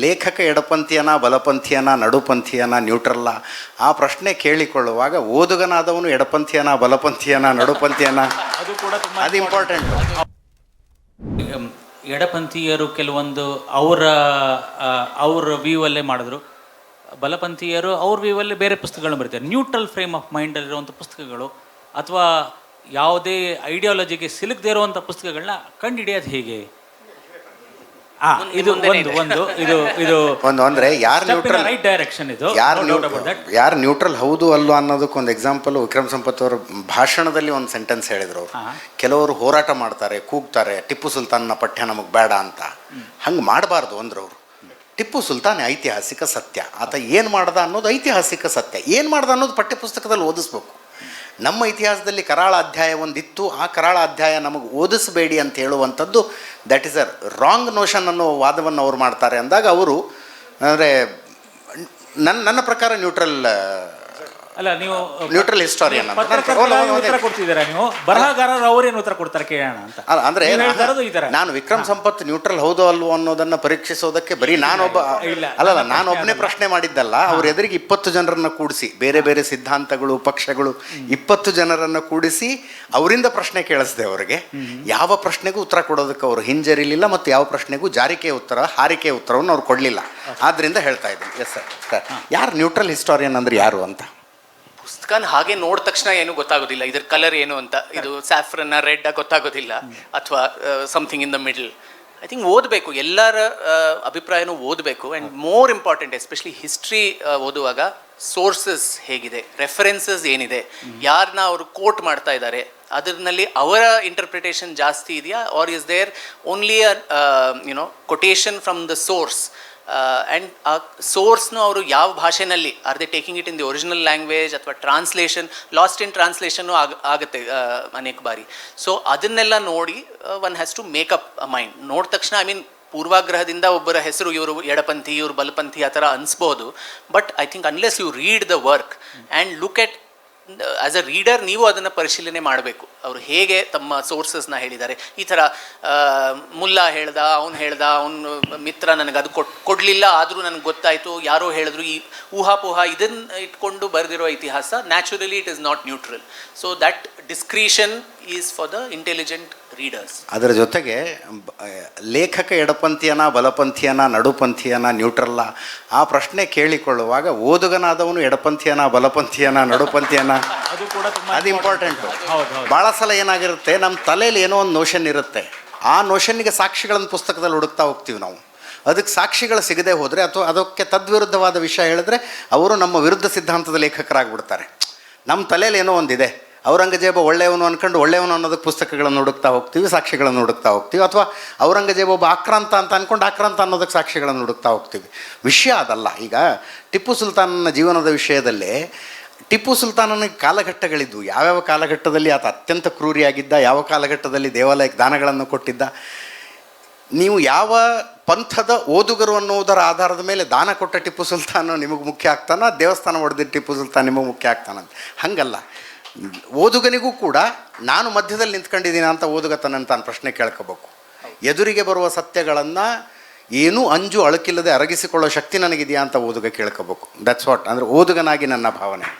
ಲೇಖಕ ಎಡಪಂಥೀಯನ ಬಲಪಂಥೀಯನ ನಡುಪಂಥೀಯನ ನ್ಯೂಟ್ರಲ್ಲ ಆ ಪ್ರಶ್ನೆ ಕೇಳಿಕೊಳ್ಳುವಾಗ ಓದುಗನಾದವನು ಎಡಪಂಥೀಯನ ಬಲಪಂಥೀಯನ ನಡುಪಂಥೀಯನ ಅದು ಕೂಡ ಅದು ಇಂಪಾರ್ಟೆಂಟ್. ಎಡಪಂಥೀಯರು ಕೆಲವೊಂದು ಅವರ ವ್ಯೂವಲ್ಲೇ ಮಾಡಿದ್ರು, ಬಲಪಂಥೀಯರು ಅವ್ರ ವ್ಯೂವಲ್ಲೇ ಬೇರೆ ಪುಸ್ತಕಗಳನ್ನ ಬರೀತಾರೆ. ನ್ಯೂಟ್ರಲ್ ಫ್ರೇಮ್ ಆಫ್ ಮೈಂಡಲ್ಲಿರುವಂಥ ಪುಸ್ತಕಗಳು ಅಥವಾ ಯಾವುದೇ ಐಡಿಯಾಲಜಿಗೆ ಸಿಲುಕದೇ ಇರುವಂಥ ಪುಸ್ತಕಗಳನ್ನ ಕಂಡುಹಿಡಿಯೋದು ಹೇಗೆ? ಇದು ಒಂದು ಅಂದ್ರೆ ಯಾರು ನ್ಯೂಟ್ರಲ್ ರೈಟ್ ಡೈರೆಕ್ಷನ್, ಇದು ಯಾರು ನ್ಯೂಟ್ರಲ್ ಹೌದು ಅಲ್ಲೋ ಅನ್ನೋದಕ್ಕೆ ಒಂದು ಎಕ್ಸಾಂಪಲ್ ವಿಕ್ರಮ್ ಸಂಪತ್ ಅವರ ಭಾಷಣದಲ್ಲಿ ಒಂದು ಸೆಂಟೆನ್ಸ್ ಹೇಳಿದ್ರು ಅವರು. ಕೆಲವರು ಹೋರಾಟ ಮಾಡ್ತಾರೆ, ಕೂಗ್ತಾರೆ, ಟಿಪ್ಪು ಸುಲ್ತಾನ್ನ ಪಠ್ಯ ನಮಗೆ ಬೇಡ ಅಂತ. ಹಂಗೆ ಮಾಡಬಾರ್ದು ಅಂದ್ರು ಅವರು. ಟಿಪ್ಪು ಸುಲ್ತಾನ್ ಐತಿಹಾಸಿಕ ಸತ್ಯ, ಆತ ಏನು ಮಾಡ್ದ ಅನ್ನೋದು ಐತಿಹಾಸಿಕ ಸತ್ಯ. ಏನು ಮಾಡ್ದ ಅನ್ನೋದು ಪಠ್ಯಪುಸ್ತಕದಲ್ಲಿ ಓದಿಸ್ಬೇಕು. ನಮ್ಮ ಇತಿಹಾಸದಲ್ಲಿ ಕರಾಳ ಅಧ್ಯಾಯ ಒಂದಿತ್ತು, ಆ ಕರಾಳ ಅಧ್ಯಾಯ ನಮಗೆ ಓದಿಸಬೇಡಿ ಅಂತ ಹೇಳುವಂಥದ್ದು that is a wrong notion ಅನ್ನೋ ವಾದವನ್ನು ಅವ್ರು ಮಾಡ್ತಾರೆ. ಅಂದಾಗ ಅವರು ಅಂದರೆ ನನ್ನ ಪ್ರಕಾರ ಅಲ್ಲ, ನೀವು ನ್ಯೂಟ್ರಲ್ ಹಿಸ್ಟೋರಿಯನ್ ಉತ್ತರ ಕೊಡ್ತಿದ್ದೀರಾ, ನೀವು ಬರಹಗಾರರು ಅವರೇನು ಉತ್ತರ ಕೊಡ್ತಾರೆ ಕೇಳೋಣ ಅಂತ. ಅಂದರೆ ನಾನು ವಿಕ್ರಮ್ ಸಂಪತ್ ನ್ಯೂಟ್ರಲ್ ಹೌದೋ ಅಲ್ವೋ ಅನ್ನೋದನ್ನು ಪರೀಕ್ಷಿಸೋದಕ್ಕೆ ಬರೀ ನಾನೊಬ್ಬನೇ ಪ್ರಶ್ನೆ ಮಾಡಿದ್ದಲ್ಲ. ಅವ್ರ ಎದುರಿಗೆ 20 ಜನರನ್ನು ಕೂಡಿಸಿ, ಬೇರೆ ಬೇರೆ ಸಿದ್ಧಾಂತಗಳು ಪಕ್ಷಗಳು 20 ಜನರನ್ನು ಕೂಡಿಸಿ ಅವರಿಂದ ಪ್ರಶ್ನೆ ಕೇಳಿಸಿದೆ. ಅವರಿಗೆ ಯಾವ ಪ್ರಶ್ನೆಗೂ ಉತ್ತರ ಕೊಡೋದಕ್ಕೆ ಅವರು ಹಿಂಜರಿಲಿಲ್ಲ ಮತ್ತು ಯಾವ ಪ್ರಶ್ನೆಗೂ ಹಾರಿಕೆ ಉತ್ತರವನ್ನು ಅವ್ರು ಕೊಡಲಿಲ್ಲ. ಆದ್ದರಿಂದ ಹೇಳ್ತಾ ಇದ್ದೀನಿ. ಎಸ್ ಸರ್, ಯಾರು ನ್ಯೂಟ್ರಲ್ ಹಿಸ್ಟೋರಿಯನ್ ಅಂದ್ರೆ ಯಾರು ಅಂತ ಪುಸ್ತಕನ ಹಾಗೆ ನೋಡಿದ ತಕ್ಷಣ ಏನು ಗೊತ್ತಾಗೋದಿಲ್ಲ, ಇದ್ರ ಕಲರ್ ಏನು ಅಂತ. ಇದು ಸ್ಯಾಫ್ರನ್ನ ರೆಡ್ ಗೊತ್ತಾಗೋದಿಲ್ಲ, ಅಥವಾ something in the middle. I think ಓದಬೇಕು, ಎಲ್ಲರ ಅಭಿಪ್ರಾಯನೂ ಓದಬೇಕು. And more important especially history ಓದುವಾಗ ಸೋರ್ಸಸ್ ಹೇಗಿದೆ, ರೆಫರೆನ್ಸಸ್ ಏನಿದೆ, ಯಾರನ್ನ ಅವರು ಕೋಟ್ ಮಾಡ್ತಾ ಇದ್ದಾರೆ, ಅದರಲ್ಲಿ ಅವರ ಇಂಟರ್ಪ್ರಿಟೇಷನ್ ಜಾಸ್ತಿ ಇದೆಯಾ, or is there only quotation from the source. And ಆ ಸೋರ್ಸ್ನು ಅವರು ಯಾವ ಭಾಷೆನಲ್ಲಿ, are they taking it in the original language ಅಥವಾ ಟ್ರಾನ್ಸ್ಲೇಷನ್, ಲಾಸ್ಟ್ ಇನ್ ಟ್ರಾನ್ಸ್ಲೇಷನ್ನು ಆಗುತ್ತೆ ಅನೇಕ ಬಾರಿ. ಸೊ ಅದನ್ನೆಲ್ಲ ನೋಡಿ one has to make up a mind. ನೋಡಿದ ತಕ್ಷಣ ಪೂರ್ವಾಗ್ರಹದಿಂದ ಒಬ್ಬರ ಹೆಸರು ಇವರು ಎಡಪಂಥಿ, ಇವರು ಬಲಪಂಥಿ ಆ ಥರ ಅನಿಸ್ಬೋದು. But I think unless you read the work and look at as a reader, ನೀವು ಅದನ್ನು ಪರಿಶೀಲನೆ ಮಾಡಬೇಕು. ಅವರು ಹೇಗೆ ತಮ್ಮ ಸೋರ್ಸಸ್ನ ಹೇಳಿದ್ದಾರೆ. ಈ ಥರ ಮುಲ್ಲಾ ಹೇಳ್ದ, ಅವನು ಮಿತ್ರ ನನಗೆ ಅದು ಕೊಡಲಿಲ್ಲ, ಆದರೂ ನನಗೆ ಗೊತ್ತಾಯಿತು, ಯಾರೋ ಹೇಳಿದ್ರು, ಈ ಊಹಾಪೋಹ ಇದನ್ನು ಇಟ್ಕೊಂಡು ಬರೆದಿರೋ ಇತಿಹಾಸ naturally it is not neutral. So that discretion is for the intelligent readers. ಅದರ ಜೊತೆಗೆ ಲೇಖಕ ಎಡಪಂಥೀಯನ ಬಲಪಂಥೀಯನ ನಡುಪಂಥೀಯನ ನ್ಯೂಟ್ರಲ್ಲ ಆ ಪ್ರಶ್ನೆ ಕೇಳಿಕೊಳ್ಳುವಾಗ ಓದುಗನಾದವನು ಎಡಪಂಥೀಯನ ಬಲಪಂಥೀಯನ ನಡುಪಂಥೀಯನ ಅದು ಇಂಪಾರ್ಟೆಂಟು. ಭಾಳ ಸಲ ಏನಾಗಿರುತ್ತೆ, ನಮ್ಮ ತಲೆಯಲ್ಲಿ ಏನೋ ಒಂದು ನೋಷನ್ ಇರುತ್ತೆ, ಆ ನೋಷನ್ನಿಗೆ ಸಾಕ್ಷಿಗಳನ್ನು ಪುಸ್ತಕದಲ್ಲಿ ಹುಡುಕ್ತಾ ಹೋಗ್ತೀವಿ ನಾವು. ಅದಕ್ಕೆ ಸಾಕ್ಷಿಗಳು ಸಿಗದೆ ಹೋದರೆ ಅಥವಾ ಅದಕ್ಕೆ ತದ್ವಿರುದ್ಧವಾದ ವಿಷಯ ಹೇಳಿದ್ರೆ ಅವರು ನಮ್ಮ ವಿರುದ್ಧ ಸಿದ್ಧಾಂತದ ಲೇಖಕರಾಗ್ಬಿಡ್ತಾರೆ. ನಮ್ಮ ತಲೆಯಲ್ಲಿ ಏನೋ ಒಂದಿದೆ, ಔರಂಗಜೇಬ ಒಳ್ಳೆಯವನು ಅಂದ್ಕೊಂಡು ಒಳ್ಳೆಯವನು ಅನ್ನೋದಕ್ಕೆ ಪುಸ್ತಕಗಳನ್ನು ಹುಡುಕ್ತಾ ಹೋಗ್ತೀವಿ, ಸಾಕ್ಷಿಗಳನ್ನು ಹುಡುಕ್ತಾ ಹೋಗ್ತೀವಿ. ಅಥವಾ ಔರಂಗಜೇಬ ಒಬ್ಬ ಆಕ್ರಾಂತ ಅಂತ ಅಂದ್ಕೊಂಡು ಆಕ್ರಾಂತ ಅನ್ನೋದಕ್ಕೆ ಸಾಕ್ಷಿಗಳನ್ನು ಹುಡುಕ್ತಾ ಹೋಗ್ತೀವಿ. ವಿಷಯ ಅದಲ್ಲ. ಈಗ ಟಿಪ್ಪು ಸುಲ್ತಾನನ ಜೀವನದ ವಿಷಯದಲ್ಲೇ ಟಿಪ್ಪು ಸುಲ್ತಾನನಿಗೆ ಕಾಲಘಟ್ಟಗಳಿದ್ವು. ಯಾವ್ಯಾವ ಕಾಲಘಟ್ಟದಲ್ಲಿ ಆತ ಅತ್ಯಂತ ಕ್ರೂರಿಯಾಗಿದ್ದ, ಯಾವ ಕಾಲಘಟ್ಟದಲ್ಲಿ ದೇವಾಲಯಕ್ಕೆ ದಾನಗಳನ್ನು ಕೊಟ್ಟಿದ್ದ. ನೀವು ಯಾವ ಪಂಥದ ಓದುಗರು ಅನ್ನೋದರ ಆಧಾರದ ಮೇಲೆ ದಾನ ಕೊಟ್ಟ ಟಿಪ್ಪು ಸುಲ್ತಾನ ನಿಮಗೆ ಮುಖ್ಯ ಆಗ್ತಾನ, ದೇವಸ್ಥಾನ ಹೊಡೆದಿದ್ದ ಟಿಪ್ಪು ಸುಲ್ತಾನ್ ನಿಮಗೆ ಮುಖ್ಯ ಆಗ್ತಾನಂತ. ಹಾಗಲ್ಲ, ಓದುಗನಿಗೂ ಕೂಡ ನಾನು ಮಧ್ಯದಲ್ಲಿ ನಿಂತ್ಕೊಂಡಿದ್ದೀನಿ ಅಂತ ಓದುಗ ತಾನು ಪ್ರಶ್ನೆ ಕೇಳ್ಕೋಬೇಕು. ಎದುರಿಗೆ ಬರುವ ಸತ್ಯಗಳನ್ನು ಏನೂ ಅಂಜು ಅಳುಕಿಲ್ಲದೆ ಅರಗಿಸಿಕೊಳ್ಳೋ ಶಕ್ತಿ ನನಗಿದೆಯಾ ಅಂತ ಓದುಗ ಕೇಳ್ಕೋಬೇಕು. ದಟ್ಸ್ ವಾಟ್ ಅಂದರೆ ಓದುಗನಾಗಿ ನನ್ನ ಭಾವನೆ.